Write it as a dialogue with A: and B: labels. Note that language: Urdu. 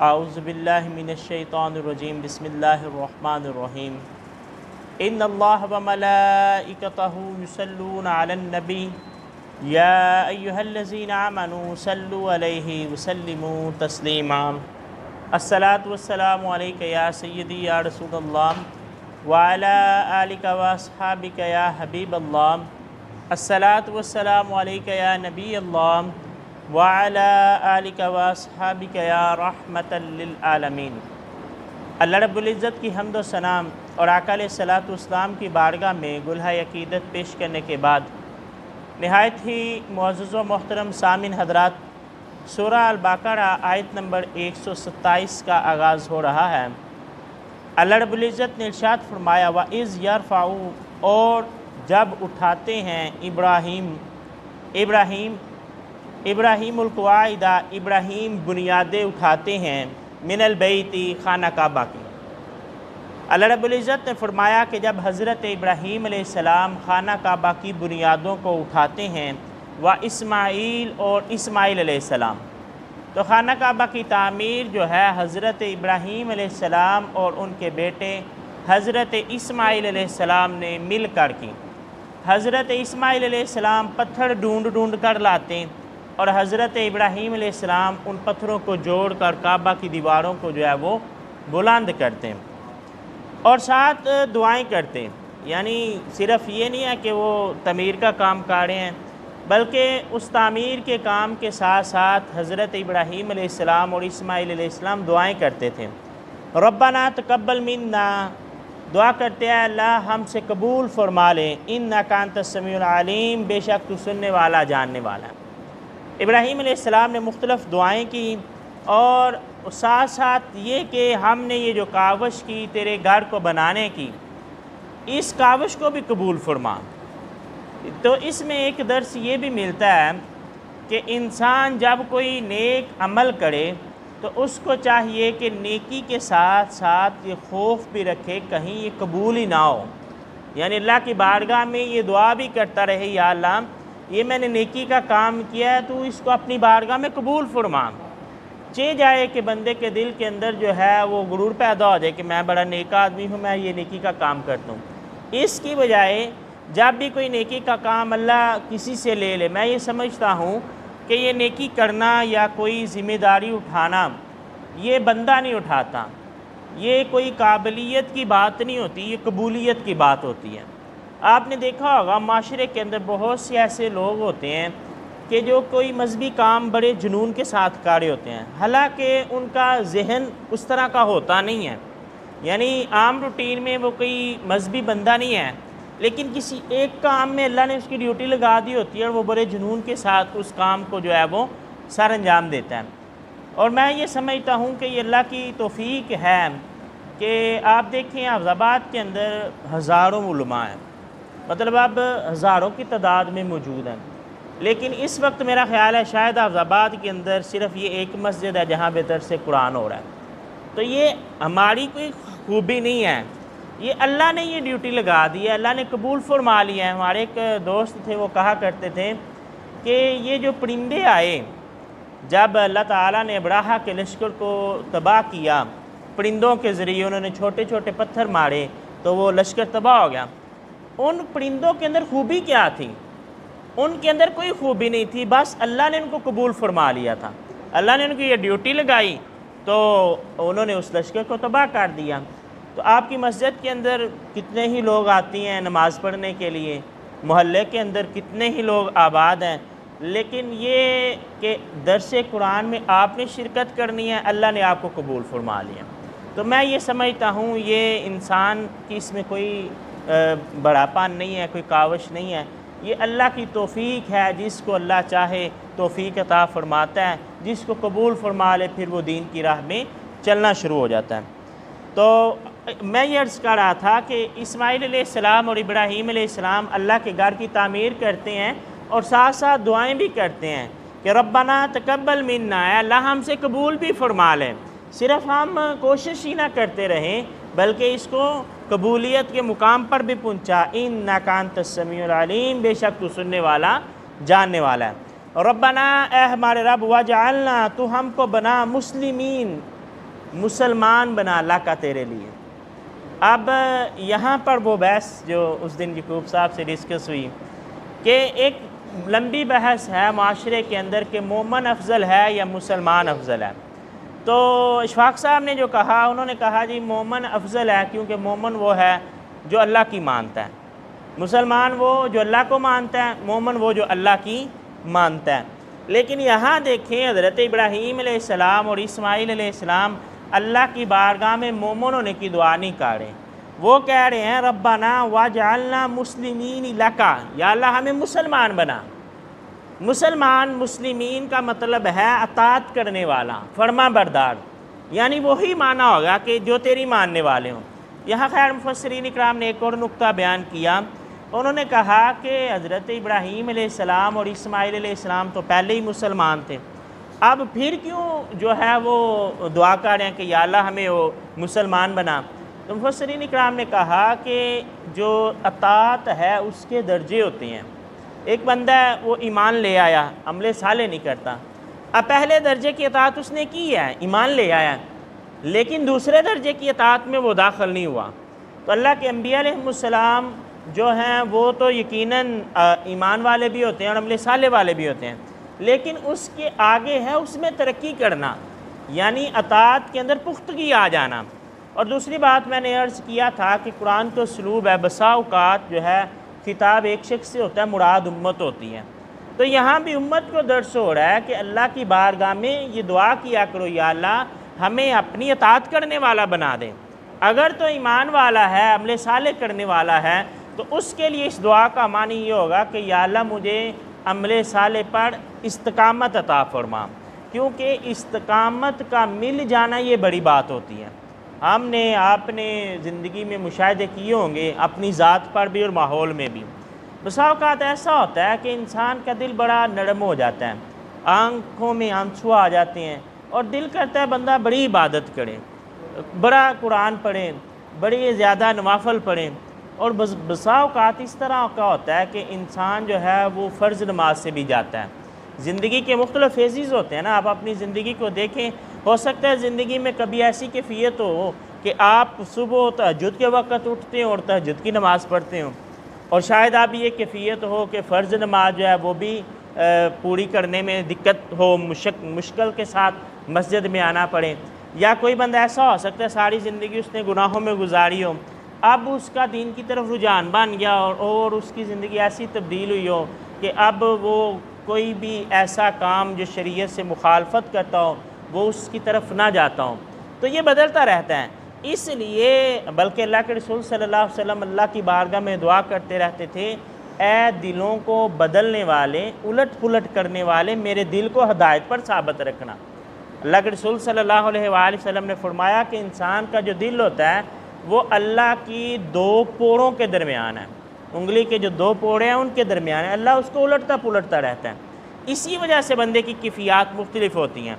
A: اعوذ باللہ من الشیطان الرجیم بسم اللہ الرحمن الرحیم ان اللہ وملائکتہ یصلون علی النبی یا ایہا الذین آمنوا صلوا علیہ وسلموا تسلیما الصلاۃ والسلام علیک یا سیدی یا رسول اللہ وعلی آلک واصحابک یا حبیب اللہ الصلاۃ والسلام علیک یا نبی اللہ وعلی آلک واصحابک یا رحمۃ للعالمین۔ اللہ رب العزت کی حمد و ثنا اور آقا علیہ الصلوۃ والسلام کی بارگاہ میں گلہۂ عقیدت پیش کرنے کے بعد نہایت ہی معزز و محترم سامعین حضرات، سورہ البقرہ آیت نمبر 127 کا آغاز ہو رہا ہے۔ اللہ رب العزت نے ارشاد فرمایا وَإِذْ يَرْفَعُ، اور جب اٹھاتے ہیں ابراہیم القواعدہ، ابراہیم بنیادیں اٹھاتے ہیں من البیت، خانہ کعبہ کی۔ اللہ رب العزت نے فرمایا کہ جب حضرت ابراہیم علیہ السلام خانہ کعبہ کی بنیادوں کو اٹھاتے ہیں اسماعیل اور اسماعیل علیہ السلام، تو خانہ کعبہ کی تعمیر جو ہے حضرت ابراہیم علیہ السلام اور ان کے بیٹے حضرت اسماعیل علیہ السلام نے مل کر کی۔ حضرت اسماعیل علیہ السلام پتھر ڈھونڈ کر لاتے اور حضرت ابراہیم علیہ السلام ان پتھروں کو جوڑ کر کعبہ کی دیواروں کو جو ہے وہ بلند کرتے ہیں اور ساتھ دعائیں کرتے ہیں۔ یعنی صرف یہ نہیں ہے کہ وہ تعمیر کا کام کر رہے ہیں، بلکہ اس تعمیر کے کام کے ساتھ ساتھ حضرت ابراہیم علیہ السلام اور اسماعیل علیہ السلام دعائیں کرتے تھے۔ ربنا تقبل منا، دعا کرتے ہیں اللہ ہم سے قبول فرما لے، انک انت السمیع العلیم، بے شک تو سننے والا جاننے والا ہے۔ ابراہیم علیہ السلام نے مختلف دعائیں کی اور ساتھ ساتھ یہ کہ ہم نے یہ جو کاوش کی تیرے گھر کو بنانے کی، اس کاوش کو بھی قبول فرما۔ تو اس میں ایک درس یہ بھی ملتا ہے کہ انسان جب کوئی نیک عمل کرے تو اس کو چاہیے کہ نیکی کے ساتھ ساتھ یہ خوف بھی رکھے کہیں یہ قبول ہی نہ ہو، یعنی اللہ کی بارگاہ میں یہ دعا بھی کرتا رہے یا اللہ یہ میں نے نیکی کا کام کیا ہے تو اس کو اپنی بارگاہ میں قبول فرما۔ چہ جائے کہ بندے کے دل کے اندر جو ہے وہ غرور پیدا ہو جائے کہ میں بڑا نیک آدمی ہوں، میں یہ نیکی کا کام کرتا ہوں، اس کی بجائے جب بھی کوئی نیکی کا کام اللہ کسی سے لے لے، میں یہ سمجھتا ہوں کہ یہ نیکی کرنا یا کوئی ذمہ داری اٹھانا یہ بندہ نہیں اٹھاتا، یہ کوئی قابلیت کی بات نہیں ہوتی، یہ قبولیت کی بات ہوتی ہے۔ آپ نے دیکھا ہوگا معاشرے کے اندر بہت سے ایسے لوگ ہوتے ہیں کہ جو کوئی مذہبی کام بڑے جنون کے ساتھ کر رہے ہوتے ہیں، حالانکہ ان کا ذہن اس طرح کا ہوتا نہیں ہے، یعنی عام روٹین میں وہ کوئی مذہبی بندہ نہیں ہے، لیکن کسی ایک کام میں اللہ نے اس کی ڈیوٹی لگا دی ہوتی ہے اور وہ بڑے جنون کے ساتھ اس کام کو جو ہے وہ سر انجام دیتا ہے۔ اور میں یہ سمجھتا ہوں کہ یہ اللہ کی توفیق ہے کہ آپ دیکھیں حفظ آباد کے اندر ہزاروں علماء ہیں، مطلب اب ہزاروں کی تعداد میں موجود ہیں، لیکن اس وقت میرا خیال ہے شاید حفظ آباد کے اندر صرف یہ ایک مسجد ہے جہاں پہ درس قرآن ہو رہا ہے۔ تو یہ ہماری کوئی خوبی نہیں ہے، یہ اللہ نے یہ ڈیوٹی لگا دی ہے، اللہ نے قبول فرما لیا ہے۔ ہمارے ایک دوست تھے وہ کہا کرتے تھے کہ یہ جو پرندے آئے جب اللہ تعالیٰ نے ابراہہ کے لشکر کو تباہ کیا، پرندوں کے ذریعے انہوں نے چھوٹے چھوٹے پتھر مارے تو وہ لشکر تباہ ہو گیا۔ ان پرندوں کے اندر خوبی کیا تھی؟ ان کے اندر کوئی خوبی نہیں تھی، بس اللہ نے ان کو قبول فرما لیا تھا، اللہ نے ان کی یہ ڈیوٹی لگائی تو انہوں نے اس لشکر کو تباہ کر دیا۔ تو آپ کی مسجد کے اندر کتنے ہی لوگ آتی ہیں نماز پڑھنے کے لیے، محلے کے اندر کتنے ہی لوگ آباد ہیں، لیکن یہ کہ درس قرآن میں آپ نے شرکت کرنی ہے، اللہ نے آپ کو قبول فرما لیا۔ تو میں یہ سمجھتا ہوں یہ انسان کی اس میں کوئی بڑاپن نہیں ہے، کوئی کاوش نہیں ہے، یہ اللہ کی توفیق ہے، جس کو اللہ چاہے توفیق عطا فرماتا ہے، جس کو قبول فرما لے پھر وہ دین کی راہ میں چلنا شروع ہو جاتا ہے۔ تو میں یہ عرض کر رہا تھا کہ اسماعیل علیہ السلام اور ابراہیم علیہ السلام اللہ کے گھر کی تعمیر کرتے ہیں اور ساتھ ساتھ دعائیں بھی کرتے ہیں کہ ربنا تقبل منا، اے اللہ ہم سے قبول بھی فرما لیں، صرف ہم کوشش ہی نہ کرتے رہیں بلکہ اس کو قبولیت کے مقام پر بھی پہنچا، انک انت السمیع العلیم، بے شک تو سننے والا جاننے والا ہے۔ ربنا، اے ہمارے رب، وجعلنا، تو ہم کو بنا مسلمین، مسلمان بنا اللہ کا تیرے لیے۔ اب یہاں پر وہ بحث جو اس دن یعقوب صاحب سے ڈسکس ہوئی کہ ایک لمبی بحث ہے معاشرے کے اندر کہ مومن افضل ہے یا مسلمان افضل ہے۔ تو اشفاق صاحب نے جو کہا، انہوں نے کہا جی مومن افضل ہے کیونکہ مومن وہ ہے جو اللہ کی مانتا ہے، مسلمان وہ جو اللہ کو مانتا ہے، مومن وہ جو اللہ کی مانتا ہے۔ لیکن یہاں دیکھیں حضرت ابراہیم علیہ السلام اور اسماعیل علیہ السلام اللہ کی بارگاہ میں مومنوں نے کی دعا نہیں کر رہے، وہ کہہ رہے ہیں ربنا واجعلنا مسلمین لکا، یا اللہ ہمیں مسلمان بنا۔ مسلمین کا مطلب ہے اطاعت کرنے والا، فرما بردار، یعنی وہی معنی ہوگا کہ جو تیری ماننے والے ہوں۔ یہاں خیر مفسرین اکرام نے ایک اور نقطہ بیان کیا، انہوں نے کہا کہ حضرت ابراہیم علیہ السلام اور اسماعیل علیہ السلام تو پہلے ہی مسلمان تھے، اب پھر کیوں جو ہے وہ دعا کر رہے ہیں کہ یا اللہ ہمیں وہ مسلمان بنا؟ تو مفسرین اکرام نے کہا کہ جو اطاعت ہے اس کے درجے ہوتے ہیں۔ ایک بندہ ہے وہ ایمان لے آیا، عمل صالح نہیں کرتا، اب پہلے درجے کی اطاعت اس نے کی ہے، ایمان لے آیا، لیکن دوسرے درجے کی اطاعت میں وہ داخل نہیں ہوا۔ تو اللہ کے انبیاء علیہ السلام جو ہیں وہ تو یقیناً ایمان والے بھی ہوتے ہیں اور عمل صالح والے بھی ہوتے ہیں، لیکن اس کے آگے ہے اس میں ترقی کرنا، یعنی اطاعت کے اندر پختگی آ جانا۔ اور دوسری بات میں نے عرض کیا تھا کہ قرآن تو اسلوب ہے، بسا اوقات جو ہے خطاب ایک شخص سے ہوتا ہے، مراد امت ہوتی ہے۔ تو یہاں بھی امت کو درس ہو رہا ہے کہ اللہ کی بارگاہ میں یہ دعا کیا کرو یا اللہ ہمیں اپنی اطاعت کرنے والا بنا دے۔ اگر تو ایمان والا ہے، عمل صالح کرنے والا ہے، تو اس کے لیے اس دعا کا معنی یہ ہوگا کہ یا اللہ مجھے عمل صالح پر استقامت عطا فرما، کیونکہ استقامت کا مل جانا یہ بڑی بات ہوتی ہے۔ ہم نے آپ نے زندگی میں مشاہدے کیے ہوں گے اپنی ذات پر بھی اور ماحول میں بھی، بسا اوقات ایسا ہوتا ہے کہ انسان کا دل بڑا نرم ہو جاتا ہے، آنکھوں میں آنسو آ جاتے ہیں اور دل کرتا ہے بندہ بڑی عبادت کرے، بڑا قرآن پڑھے، بڑی زیادہ نوافل پڑھیں، اور بسا اوقات اس طرح کا ہوتا ہے کہ انسان جو ہے وہ فرض نماز سے بھی جاتا ہے۔ زندگی کے مختلف فیزز ہوتے ہیں نا، آپ اپنی زندگی کو دیکھیں، ہو سکتا ہے زندگی میں کبھی ایسی کیفیت ہو کہ آپ صبح تہجد کے وقت اٹھتے ہیں اور تہجد کی نماز پڑھتے ہوں، اور شاید آپ یہ کیفیت ہو کہ فرض نماز جو ہے وہ بھی پوری کرنے میں دقت ہو، مشکل کے ساتھ مسجد میں آنا پڑے، یا کوئی بندہ ایسا ہو سکتا ہے ساری زندگی اس نے گناہوں میں گزاری ہو، اب اس کا دین کی طرف رجحان بن گیا اور اس کی زندگی ایسی تبدیل ہوئی ہو کہ اب وہ کوئی بھی ایسا کام جو شریعت سے مخالفت کرتا ہو وہ اس کی طرف نہ جاتا ہوں۔ تو یہ بدلتا رہتا ہے، اس لیے بلکہ اللہ کے رسول صلی اللہ علیہ وسلم اللہ کی بارگاہ میں دعا کرتے رہتے تھے، اے دلوں کو بدلنے والے، الٹ پلٹ کرنے والے، میرے دل کو ہدایت پر ثابت رکھنا۔ اللہ کے رسول صلی اللہ علیہ وآلہ وسلم نے فرمایا کہ انسان کا جو دل ہوتا ہے وہ اللہ کی دو پوڑوں کے درمیان ہے، انگلی کے جو دو پوڑے ہیں ان کے درمیان ہے، اللہ اس کو الٹتا پلٹتا رہتا ہے۔ اسی وجہ سے بندے کی کیفیات مختلف ہوتی ہیں۔